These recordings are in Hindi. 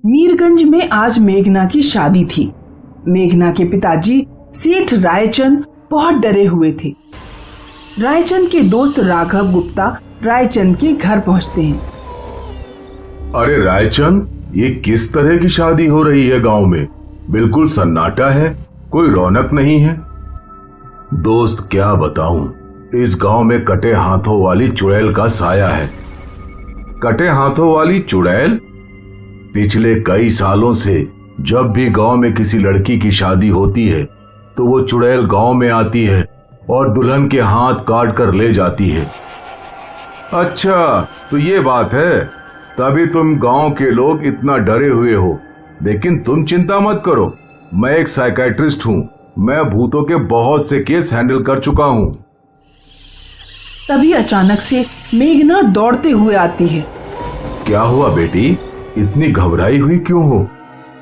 मीरगंज में आज मेघना की शादी थी। मेघना के पिताजी सेठ रायचंद बहुत डरे हुए थे। रायचंद के दोस्त राघव गुप्ता रायचंद के घर पहुंचते हैं। अरे रायचंद, ये किस तरह की शादी हो रही है गांव में? बिल्कुल सन्नाटा है, कोई रौनक नहीं है। दोस्त क्या बताऊं, इस गांव में कटे हाथों वाली चुड़ैल का साया है। कटे हाथों वाली चुड़ैल? पिछले कई सालों से जब भी गांव में किसी लड़की की शादी होती है तो वो चुड़ैल गांव में आती है और दुल्हन के हाथ काट कर ले जाती है। अच्छा, तो ये बात है, तभी तुम गांव के लोग इतना डरे हुए हो। लेकिन तुम चिंता मत करो, मैं एक साइकियाट्रिस्ट हूं। मैं भूतों के बहुत से केस हैंडल कर चुका हूं। तभी अचानक से मेघना दौड़ते हुए आती है। क्या हुआ बेटी, इतनी घबराई हुई क्यों हो?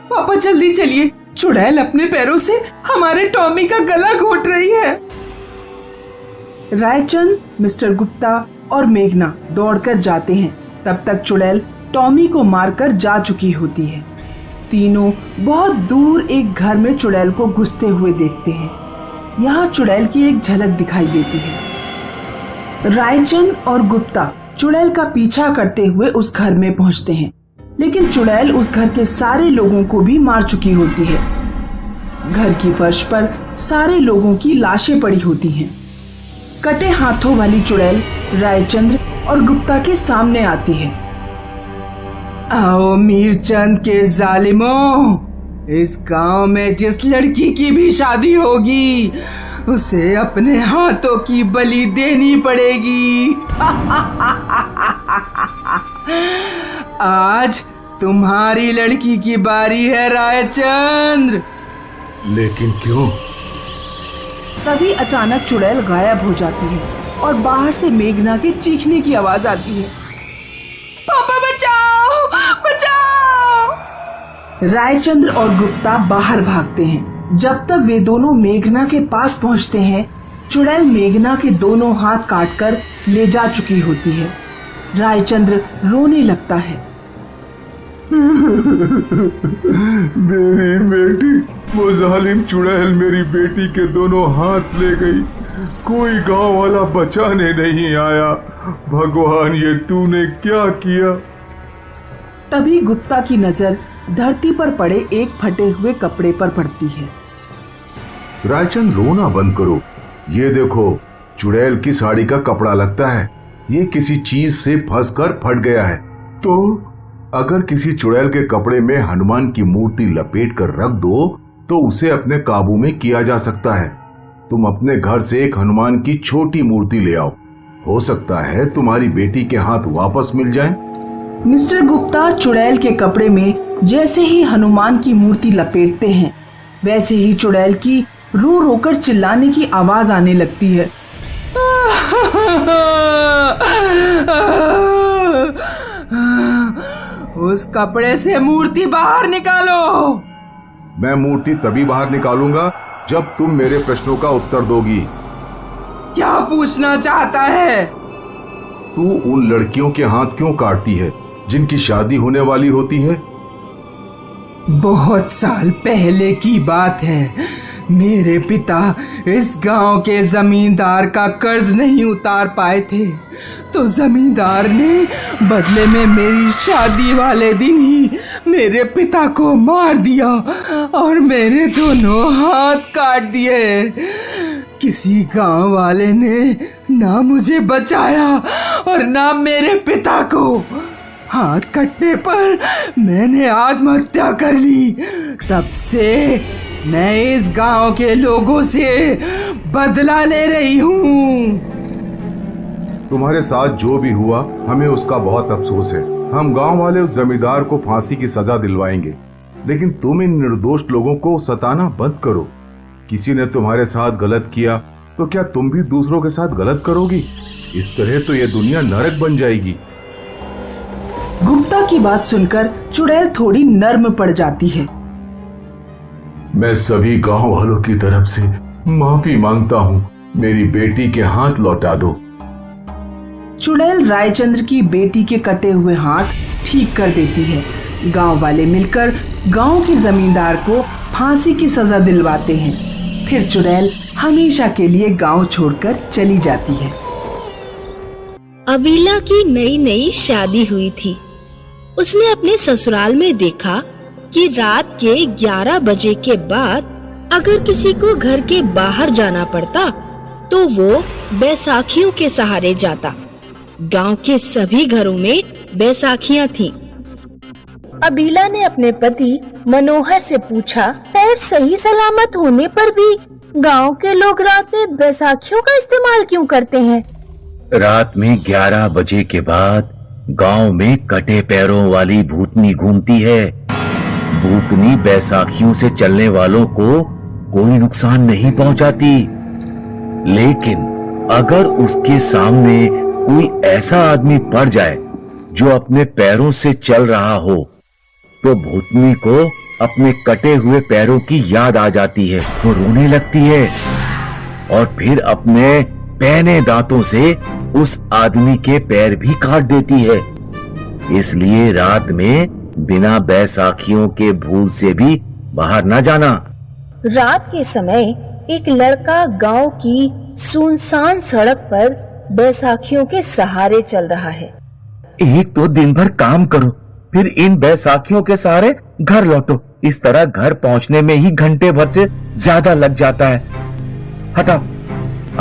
पापा जल्दी चलिए, चुड़ैल अपने पैरों से हमारे टॉमी का गला घोट रही है। रायचंद, मिस्टर गुप्ता और मेघना दौड़कर जाते हैं। तब तक चुड़ैल टॉमी को मारकर जा चुकी होती है। तीनों बहुत दूर एक घर में चुड़ैल को घुसते हुए देखते हैं। यहाँ चुड़ैल की एक झलक दिखाई देती है। रायचंद और गुप्ता चुड़ैल का पीछा करते हुए उस घर में पहुंचते हैं, लेकिन चुड़ैल उस घर के सारे लोगों को भी मार चुकी होती है। घर की फर्श पर सारे लोगों की लाशें पड़ी होती हैं। कटे हाथों वाली चुड़ैल रायचंद्र और गुप्ता के सामने आती है। आओ मीरचंद के जालिमों, इस गांव में जिस लड़की की भी शादी होगी उसे अपने हाथों की बलि देनी पड़ेगी। आज तुम्हारी लड़की की बारी है रायचंद्र। लेकिन क्यों? तभी अचानक चुड़ैल गायब हो जाती है और बाहर से मेघना की चीखने की आवाज आती है। पापा बचाओ, बचाओ! रायचंद्र और गुप्ता बाहर भागते हैं। जब तक वे दोनों मेघना के पास पहुंचते हैं, चुड़ैल मेघना के दोनों हाथ काटकर ले जा चुकी होती है। रायचंद्र रोने लगता है। मेरी बेटी, वो जालिम चुड़ैल मेरी बेटी के दोनों हाथ ले गई। कोई गांव वाला बचाने नहीं आया। भगवान, ये तूने क्या किया? तभी गुप्ता की नजर धरती पर पड़े एक फटे हुए कपड़े पर पड़ती है। रायचंद, रोना बंद करो। ये देखो, चुड़ैल की साड़ी का कपड़ा लगता है। ये किसी चीज से फंसकर फट गया है। तो अगर किसी चुड़ैल के कपड़े में हनुमान की मूर्ति लपेट कर रख दो तो उसे अपने काबू में किया जा सकता है। तुम अपने घर से एक हनुमान की छोटी मूर्ति ले आओ, हो सकता है तुम्हारी बेटी के हाथ वापस मिल जाए। मिस्टर गुप्ता चुड़ैल के कपड़े में जैसे ही हनुमान की मूर्ति लपेटते हैं, वैसे ही चुड़ैल की रो रोकर चिल्लाने की आवाज आने लगती है। उस कपड़े से मूर्ति बाहर निकालो। मैं मूर्ति तभी बाहर निकालूंगा जब तुम मेरे प्रश्नों का उत्तर दोगी। क्या पूछना चाहता है? तू उन लड़कियों के हाथ क्यों काटती है जिनकी शादी होने वाली होती है? बहुत साल पहले की बात है। मेरे पिता इस गांव के जमींदार का कर्ज नहीं उतार पाए थे, तो जमींदार ने बदले में मेरी शादी वाले दिन ही मेरे पिता को मार दिया और मेरे दोनों हाथ काट दिए। किसी गांव वाले ने ना मुझे बचाया और ना मेरे पिता को। हाथ कटने पर मैंने आत्महत्या कर ली। तब से मैं इस गांव के लोगों से बदला ले रही हूँ। तुम्हारे साथ जो भी हुआ, हमें उसका बहुत अफसोस है। हम गांव वाले उस जमींदार को फांसी की सजा दिलवाएंगे, लेकिन तुम इन निर्दोष लोगों को सताना बंद करो। किसी ने तुम्हारे साथ गलत किया तो क्या तुम भी दूसरों के साथ गलत करोगी? इस तरह तो ये दुनिया नरक बन जाएगी। गुप्ता की बात सुनकर चुड़ैल थोड़ी नर्म पड़ जाती है। मैं सभी गांव वालों की तरफ से माफी मांगता हूँ। मेरी बेटी के हाथ लौटा दो। चुड़ैल रायचंद्र की बेटी के कटे हुए हाथ ठीक कर देती है। गांव वाले मिलकर गांव के जमींदार को फांसी की सजा दिलवाते हैं। फिर चुड़ैल हमेशा के लिए गांव छोड़कर चली जाती है। अबीला की नई नई शादी हुई थी। उसने अपने ससुराल में देखा कि रात के 11 बजे के बाद अगर किसी को घर के बाहर जाना पड़ता तो वो बैसाखियों के सहारे जाता। गांव के सभी घरों में बैसाखियां थीं। अबीला ने अपने पति मनोहर से पूछा, पैर सही सलामत होने पर भी गांव के लोग रात में बैसाखियों का इस्तेमाल क्यों करते हैं? रात में 11 बजे के बाद गांव में कटे पैरों वाली भूतनी घूमती है। भूतनी बैसाखियों से चलने वालों को कोई नुकसान नहीं पहुंचाती, लेकिन अगर उसके सामने कोई ऐसा आदमी पड़ जाए जो अपने पैरों से चल रहा हो तो भूतनी को अपने कटे हुए पैरों की याद आ जाती है। वो रोने लगती है और फिर अपने पैने दांतों से उस आदमी के पैर भी काट देती है। इसलिए रात में बिना बैसाखियों के भूत से भी बाहर न जाना। रात के समय एक लड़का गांव की सुनसान सड़क पर बैसाखियों के सहारे चल रहा है। एक तो दिन भर काम करो, फिर इन बैसाखियों के सहारे घर लौटो। इस तरह घर पहुंचने में ही घंटे भर से ज्यादा लग जाता है। हटाओ,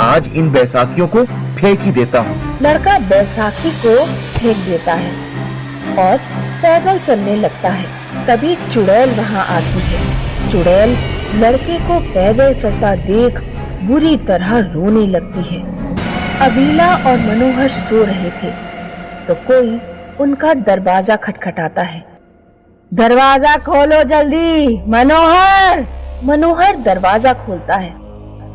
आज इन बैसाखियों को फेंक ही देता हूँ। लड़का बैसाखी को फेंक देता है और पैदल चलने लगता है। तभी चुड़ैल वहाँ आती है। चुड़ैल लड़के को पैदल चलता देख बुरी तरह रोने लगती है। अबीला और मनोहर सो रहे थे तो कोई उनका दरवाजा खटखटाता है। दरवाजा खोलो जल्दी, मनोहर। मनोहर दरवाजा खोलता है।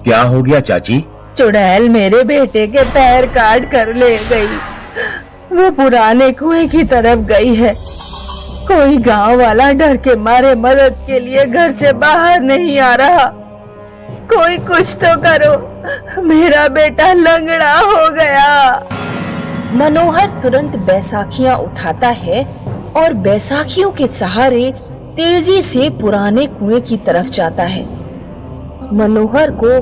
क्या हो गया चाची? चुड़ैल मेरे बेटे के पैर काट कर ले गई। वो पुराने कुएं की तरफ गई है। कोई गांव वाला डर के मारे मदद के लिए घर से बाहर नहीं आ रहा। कोई कुछ तो करो, मेरा बेटा लंगड़ा हो गया। मनोहर तुरंत बैसाखियां उठाता है और बैसाखियों के सहारे तेजी से पुराने कुएं की तरफ जाता है। मनोहर को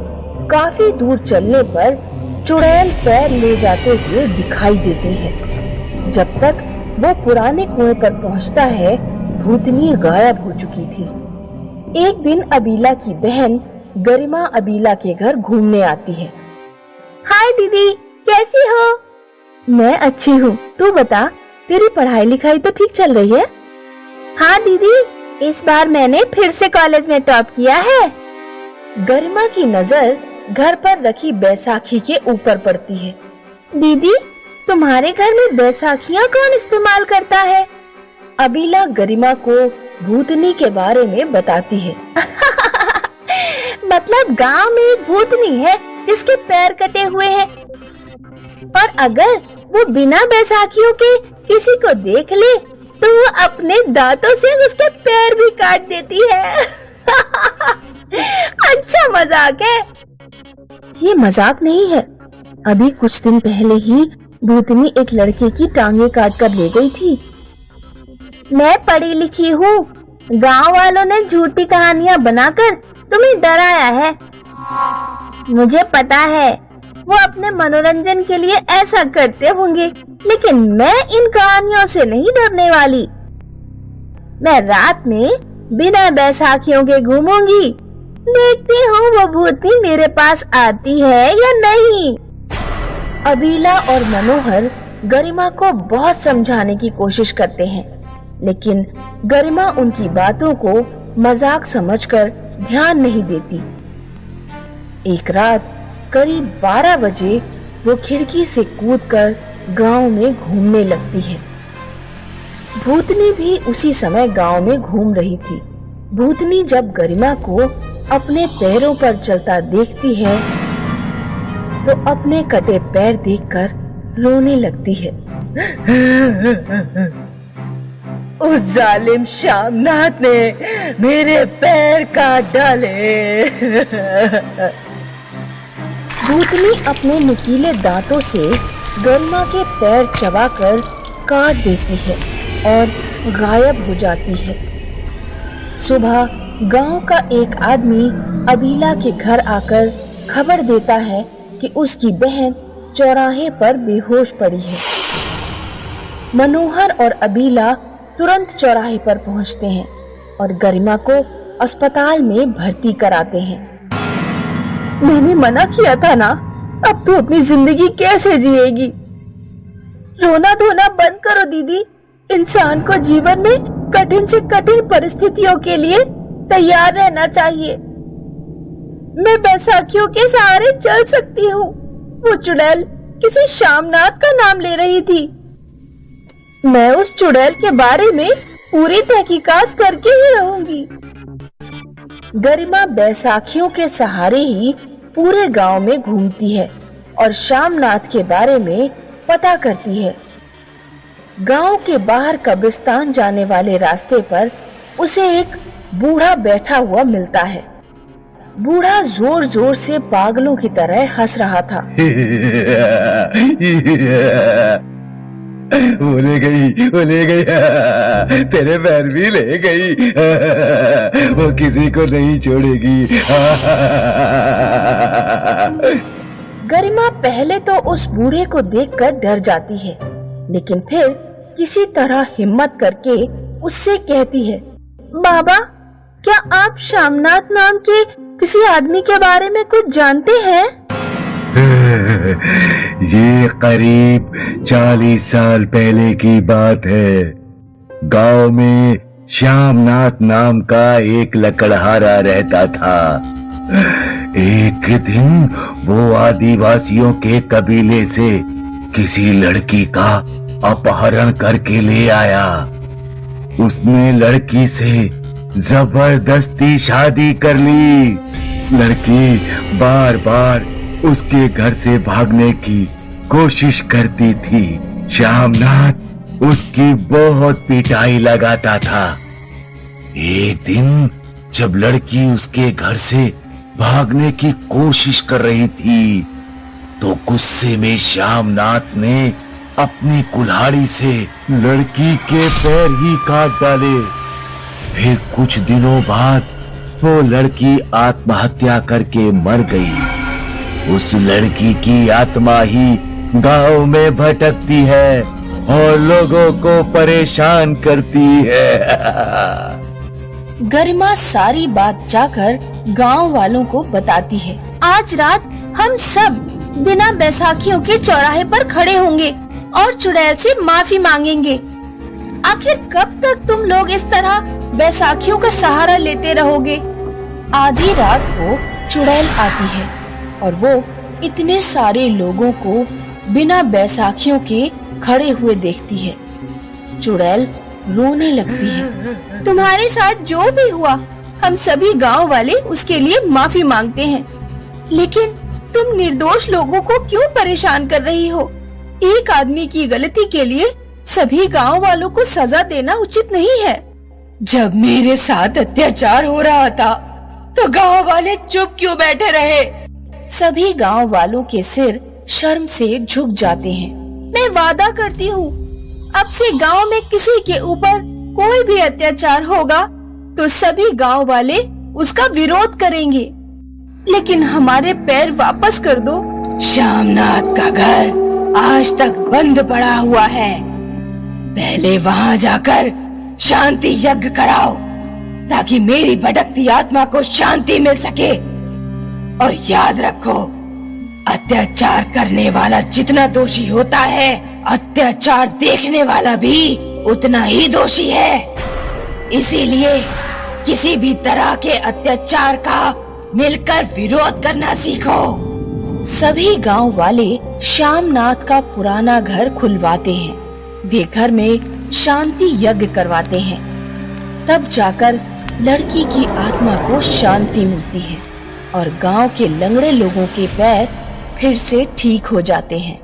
काफी दूर चलने पर चुड़ैल पैर ले जाते हुए दिखाई देते हैं। जब तक वो पुराने कुएं पर पहुंचता है, भूतनी गायब हो चुकी थी। एक दिन अबीला की बहन गरिमा अबीला के घर घूमने आती है। हाय दीदी, कैसी हो? मैं अच्छी हूँ, तू बता, तेरी पढ़ाई लिखाई तो ठीक चल रही है? हाँ दीदी, इस बार मैंने फिर से कॉलेज में टॉप किया है। गरिमा की नजर घर पर रखी बैसाखी के ऊपर पड़ती है। दीदी, तुम्हारे घर में बैसाखियाँ कौन इस्तेमाल करता है? अबीला गरिमा को भूतनी के बारे में बताती है। मतलब गांव में एक भूतनी है जिसके पैर कटे हुए हैं, और अगर वो बिना बैसाखियों के किसी को देख ले तो वो अपने दांतों से उसके पैर भी काट देती है। अच्छा मजाक है। ये मजाक नहीं है। अभी कुछ दिन पहले ही भूतनी एक लड़के की टांगे काट कर ले गई थी। मैं पढ़ी लिखी हूँ, गांव वालों ने झूठी कहानियाँ बनाकर तुम्हें डराया है। मुझे पता है वो अपने मनोरंजन के लिए ऐसा करते होंगे, लेकिन मैं इन कहानियों से नहीं डरने वाली। मैं रात में बिना बैसाखियों के घूमूंगी। देखती हूँ वो भूतनी मेरे पास आती है या नहीं। अबीला और मनोहर गरिमा को बहुत समझाने की कोशिश करते हैं, लेकिन गरिमा उनकी बातों को मजाक समझकर ध्यान नहीं देती। एक रात करीब 12 बजे वो खिड़की से कूदकर गांव में घूमने लगती है। भूतनी भी उसी समय गांव में घूम रही थी। भूतनी जब गरिमा को अपने पैरों पर चलता देखती है तो अपने कटे पैर देखकर रोने लगती है। उस जालिम शामनाथ ने मेरे पैर काट डाले। भूतनी अपने नुकीले दांतों से गरिमा के पैर चबाकर काट देती है और गायब हो जाती है। सुबह गांव का एक आदमी अबीला के घर आकर खबर देता है कि उसकी बहन चौराहे पर बेहोश पड़ी है। मनोहर और अबीला तुरंत चौराहे पर पहुंचते हैं और गरिमा को अस्पताल में भर्ती कराते हैं। मैंने मना किया था ना, अब तू अपनी जिंदगी कैसे जिएगी? रोना धोना बंद करो दीदी। इंसान को जीवन में कठिन से कठिन परिस्थितियों के लिए तैयार रहना चाहिए। मैं बैसाखियों के सहारे चल सकती हूँ। वो चुड़ैल किसी शामनाथ का नाम ले रही थी। मैं उस चुड़ैल के बारे में पूरी तहकीकात करके ही रहूंगी। गरिमा बैसाखियों के सहारे ही पूरे गांव में घूमती है और शामनाथ के बारे में पता करती है। गांव के बाहर कब्रिस्तान जाने वाले रास्ते पर उसे एक बूढ़ा बैठा हुआ मिलता है। बूढ़ा जोर जोर से पागलों की तरह हंस रहा था। वो ले गई तेरे पैर भी ले गई। वो किसी को नहीं छोड़ेगी। गरिमा पहले तो उस बूढ़े को देखकर डर जाती है, लेकिन फिर किसी तरह हिम्मत करके उससे कहती है, बाबा, क्या आप शामनाथ नाम के किसी आदमी के बारे में कुछ जानते हैं? ये करीब 40 साल पहले की बात है। गांव में श्यामनाथ नाम का एक लकड़हारा रहता था। एक दिन वो आदिवासियों के कबीले से किसी लड़की का अपहरण करके ले आया। उसने लड़की से जबरदस्ती शादी कर ली। लड़की बार बार उसके घर से भागने की कोशिश करती थी। श्यामनाथ उसकी बहुत पिटाई लगाता था। एक दिन जब लड़की उसके घर से भागने की कोशिश कर रही थी, तो गुस्से में श्यामनाथ ने अपनी कुल्हाड़ी से लड़की के पैर ही काट डाले। फिर कुछ दिनों बाद वो लड़की आत्महत्या करके मर गई। उस लड़की की आत्मा ही गांव में भटकती है और लोगों को परेशान करती है। गरिमा सारी बात जाकर गांव वालों को बताती है। आज रात हम सब बिना बैसाखियों के चौराहे पर खड़े होंगे और चुड़ैल से माफी मांगेंगे। आखिर कब तक तुम लोग इस तरह बैसाखियों का सहारा लेते रहोगे? आधी रात को चुड़ैल आती है और वो इतने सारे लोगों को बिना बैसाखियों के खड़े हुए देखती है। चुड़ैल रोने लगती है। तुम्हारे साथ जो भी हुआ, हम सभी गांव वाले उसके लिए माफी मांगते हैं, लेकिन तुम निर्दोष लोगों को क्यों परेशान कर रही हो? एक आदमी की गलती के लिए सभी गांव वालों को सजा देना उचित नहीं है। जब मेरे साथ अत्याचार हो रहा था तो गांव वाले चुप क्यों बैठे रहे? सभी गांव वालों के सिर शर्म से झुक जाते हैं। मैं वादा करती हूँ, अब से गांव में किसी के ऊपर कोई भी अत्याचार होगा तो सभी गांव वाले उसका विरोध करेंगे, लेकिन हमारे पैर वापस कर दो। श्यामनाथ का घर आज तक बंद पड़ा हुआ है। पहले वहाँ जाकर शांति यज्ञ कराओ ताकि मेरी भटकती आत्मा को शांति मिल सके। और याद रखो, अत्याचार करने वाला जितना दोषी होता है, अत्याचार देखने वाला भी उतना ही दोषी है। इसीलिए किसी भी तरह के अत्याचार का मिलकर विरोध करना सीखो। सभी गांव वाले श्यामनाथ का पुराना घर खुलवाते हैं। वे घर में शांति यज्ञ करवाते हैं। तब जाकर लड़की की आत्मा को शांति मिलती है और गांव के लंगड़े लोगों के पैर फिर से ठीक हो जाते हैं।